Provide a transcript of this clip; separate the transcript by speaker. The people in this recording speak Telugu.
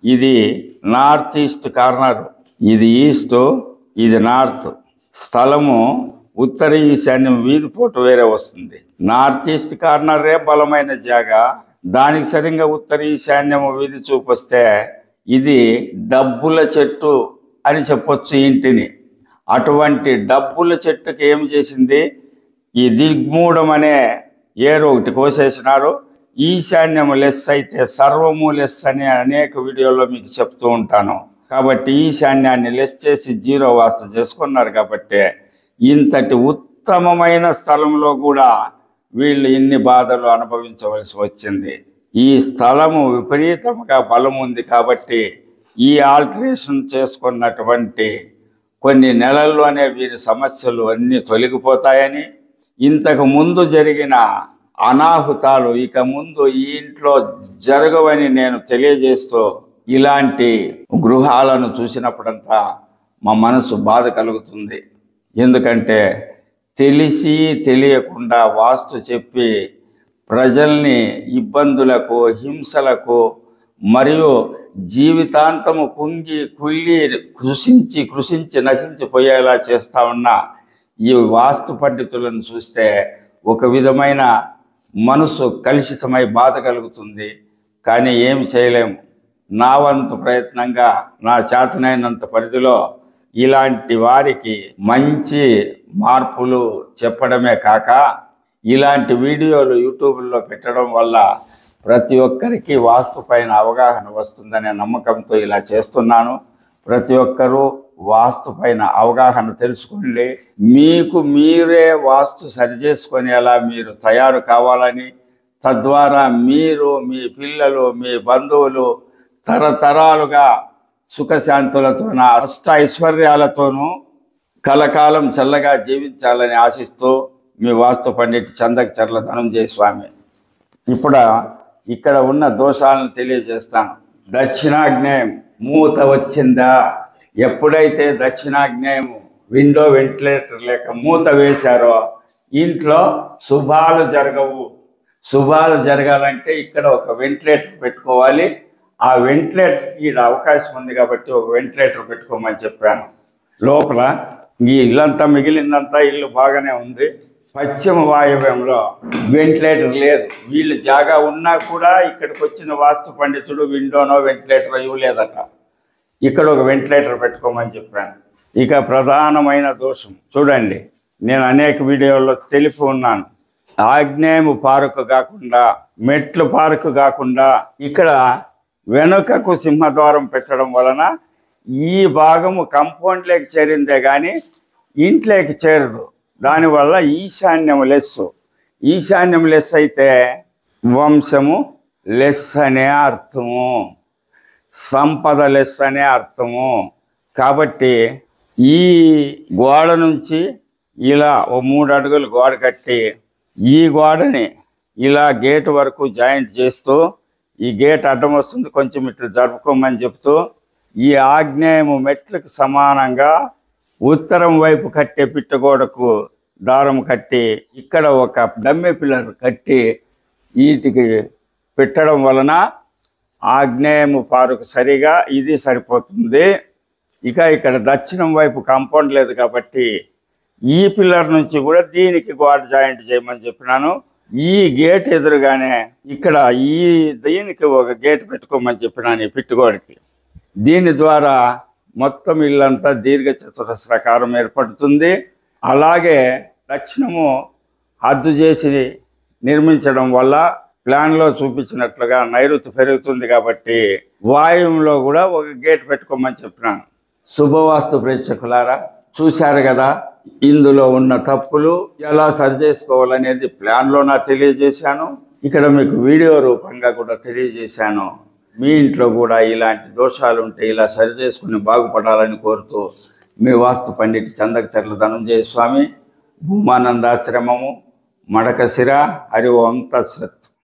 Speaker 1: ఇది నార్త్ ఈస్ట్ కార్నర్, ఇది ఈస్ట్, ఇది నార్త్. స్థలము ఉత్తర ఈశాన్యం, వీధి పోటు వేరే వస్తుంది. నార్త్ ఈస్ట్ కార్నరే బలమైన జాగా, దానికి సరిగ్గా ఉత్తర ఈశాన్యము వీధి చూపొస్తే ఇది డబ్బుల చెట్టు అని చెప్పొచ్చు ఇంటిని. అటువంటి డబ్బుల చెట్టుకి ఏం చేసింది, ఈ దిగ్మూఢం అనే ఏరు ఒకటి కోసేసినారు. ఈశాన్యము లెస్ అయితే సర్వము లెస్ అని అనేక వీడియోలో మీకు చెప్తూ ఉంటాను. కాబట్టి ఈశాన్యాన్ని లెస్ చేసి 0 వాస్తు చేసుకున్నారు. కాబట్టి ఇంతటి ఉత్తమమైన స్థలంలో కూడా వీళ్ళు ఇన్ని బాధలు అనుభవించవలసి వచ్చింది. ఈ స్థలము విపరీతంగా బలం ఉంది కాబట్టి ఈ ఆల్టరేషన్ చేసుకున్నటువంటి కొన్ని నెలల్లోనే వీరి సమస్యలు అన్నీ తొలగిపోతాయని, ఇంతకు ముందు జరిగిన అనాహుతాలు ఇక ముందు ఈ ఇంట్లో జరగవని నేను తెలియజేస్తూ, ఇలాంటి గృహాలను చూసినప్పుడంతా మా మనసు బాధ కలుగుతుంది. ఎందుకంటే తెలిసి తెలియకుండా వాస్తు చెప్పి ప్రజల్ని ఇబ్బందులకు, హింసలకు మరియు జీవితాంతము కుంగి కుళ్ళి కృషించి నశించిపోయేలా చేస్తా ఉన్న ఈ వాస్తు పండితులను చూస్తే ఒక విధమైన మనసు కలుషితమై బాధ కలుగుతుంది. కానీ ఏమి చేయలేము. నా వంతు ప్రయత్నంగా నా చేతనైనంత పరిధిలో ఇలాంటి వారికి మంచి మార్పులు చెప్పడమే కాక ఇలాంటి వీడియోలు యూట్యూబ్లో పెట్టడం వల్ల ప్రతి ఒక్కరికి వాస్తు పైన అవగాహన వస్తుందనే నమ్మకంతో ఇలా చేస్తున్నాను. ప్రతి ఒక్కరూ వాస్తు పైన అవగాహన తెలుసుకోండి. మీకు మీరే వాస్తు సరిచేసుకునేలా మీరు తయారు కావాలని, తద్వారా మీరు, మీ పిల్లలు, మీ బంధువులు తరతరాలుగా సుఖశాంతులతోనూ అష్ట ఐశ్వర్యాలతోనూ కలకాలం చల్లగా జీవించాలని ఆశిస్తూ మీ వాస్తు పండిట్ చందకచర్ల ధనంజయ స్వామి. ఇప్పుడు ఇక్కడ ఉన్న దోషాలను తెలియజేస్తాను. దక్షిణాగ్నేయం మూత వచ్చిందా? ఎప్పుడైతే దక్షిణాగ్నేయం విండో వెంటిలేటర్ లేక మూత వేశారో ఇంట్లో శుభాలు జరగవు. శుభాలు జరగాలంటే ఇక్కడ ఒక వెంటిలేటర్ పెట్టుకోవాలి. ఆ వెంటిలేటర్కి ఇక్కడ అవకాశం ఉంది కాబట్టి ఒక వెంటిలేటర్ పెట్టుకోమని చెప్పాను. లోపల ఈ ఇల్లంతా మిగిలిందంతా ఇల్లు బాగానే ఉంది. పశ్చిమ వాయువ్యంలో వెంటిలేటర్ లేదు. వీళ్ళు జాగా ఉన్నా కూడా ఇక్కడికి వచ్చిన వాస్తు పండితుడు విండోనో వెంటిలేటర్ ఇవ్వలేదట. ఇక్కడ ఒక వెంటిలేటర్ పెట్టుకోమని చెప్పాను. ఇక ప్రధానమైన దోషం చూడండి, నేను అనేక వీడియోల్లో తెలిపి ఉన్నాను. ఆగ్నేయము పార్కు కాకుండా, మెట్లు పార్కు కాకుండా ఇక్కడ వెనుకకు సింహద్వారం పెట్టడం వలన ఈ భాగము కంపౌండ్లోకి చేరిందే కానీ ఇంట్లోకి చేరదు. దానివల్ల ఈశాన్యం లెస్సు. ఈశాన్యం లెస్ అయితే వంశము లెస్ అనే అర్థము, సంపద లెస్ అనే అర్థము. కాబట్టి ఈ గోడ నుంచి ఇలా ఓ 3 అడుగులు గోడ కట్టి ఈ గోడని ఇలా గేటు వరకు జాయింట్ చేస్తూ, ఈ గేట్ అడ్డం వస్తుంది కొంచెం ఇట్లా జరుపుకోమని చెప్తూ, ఈ ఆగ్నేయము మెట్లకు సమానంగా ఉత్తరం వైపు కట్టే పిట్టగోడకు దారం కట్టి ఇక్కడ ఒక డమ్మి పిల్లర్ కట్టి వీటికి పెట్టడం వలన ఆగ్నేయము పారుకు సరిగా ఇది సరిపోతుంది. ఇక ఇక్కడ దక్షిణం వైపు కాంపౌండ్ లేదు కాబట్టి ఈ పిల్లర్ నుంచి కూడా దీనికి గోడ జాయింట్ చేయమని చెప్పినాను. ఈ గేట్ ఎదురుగానే ఇక్కడ దీనికి ఒక గేట్ పెట్టుకోమని చెప్పినాను ఈ పిట్టుగోడకి. దీని ద్వారా మొత్తం ఇల్లంతా దీర్ఘ చతురస్రాకారం ఏర్పడుతుంది. అలాగే దక్షిణము హద్దు చేసి నిర్మించడం వల్ల ప్లాన్లో చూపించినట్లుగా నైరుతి పెరుగుతుంది. కాబట్టి వాయువులో కూడా ఒక గేట్ పెట్టుకోమని చెప్పినాను. శుభవాస్తు ప్రేక్షకులారా, చూశారు కదా ఇందులో ఉన్న తప్పులు ఎలా సరి చేసుకోవాలనేది ప్లాన్లో నా తెలియజేశాను. ఇక్కడ మీకు వీడియో రూపంగా కూడా తెలియజేశాను. మీ ఇంట్లో కూడా ఇలాంటి దోషాలు ఉంటే ఇలా సరి చేసుకుని బాగుపడాలని కోరుతూ మీ వాస్తు పండిట్ చందకచర్ల ధనంజయ స్వామి, భూమానందాశ్రమము, మడకశిర, హరి ఓం తత్సత్.